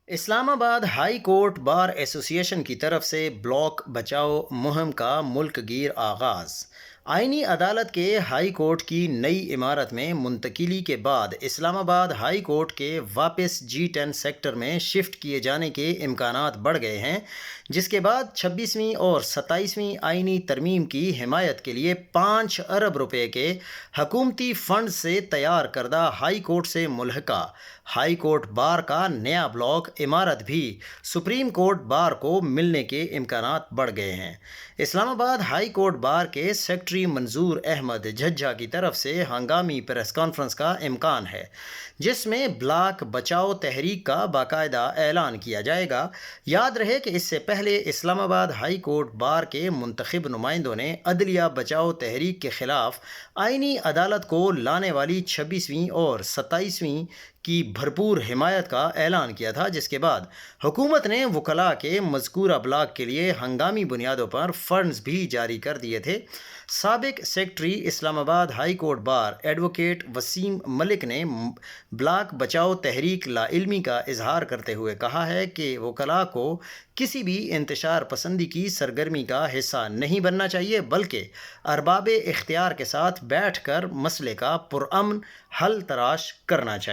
اسلام آباد high court بار ایسوسی ایشن کی طرف سے بلاک بچاؤ مہم کا ملک گیر آغاز۔ آئینی عدالت کے ہائی کورٹ کی نئی عمارت میں منتقلی کے بعد اسلام آباد ہائی کورٹ کے واپس G10 سیکٹر میں شفٹ کیے جانے کے امکانات بڑھ گئے ہیں، جس کے بعد 26ویں اور 27ویں آئینی ترمیم کی حمایت کے لیے 5 ارب روپے کے حکومتی فنڈ سے تیار کردہ ہائی کورٹ سے ملحقہ ہائی کورٹ بار کا نیا بلاک عمارت بھی سپریم کورٹ بار کو ملنے کے امکانات بڑھ گئے ہیں۔ اسلام آباد ہائی کورٹ بار کے سیکریٹری منظور احمد جھجھا کی طرف سے ہنگامی پریس کانفرنس کا امکان ہے، جس میں بلاک بچاؤ تحریک کا باقاعدہ اعلان کیا جائے گا۔ یاد رہے کہ اس سے پہلے اسلام آباد ہائی کورٹ بار کے منتخب نمائندوں نے عدلیہ بچاؤ تحریک کے خلاف آئینی عدالت کو لانے والی 26ویں اور 27ویں کی بھرپور حمایت کا اعلان کیا تھا، جس کے بعد حکومت نے وکلاء کے مذکورہ بلاک کے لیے ہنگامی بنیادوں پر فنڈز بھی جاری کر دیے تھے۔ سابق secretary Islamabad high court bar advocate Waseem Malik نے بلاک بچاؤ تحریک لا علمی کا اظہار کرتے ہوئے کہا ہے کہ وکلاء کو کسی بھی انتشار پسندی کی سرگرمی کا حصہ نہیں بننا چاہیے، بلکہ ارباب اختیار کے ساتھ بیٹھ کر مسئلے کا پرامن حل تلاش کرنا چاہیے۔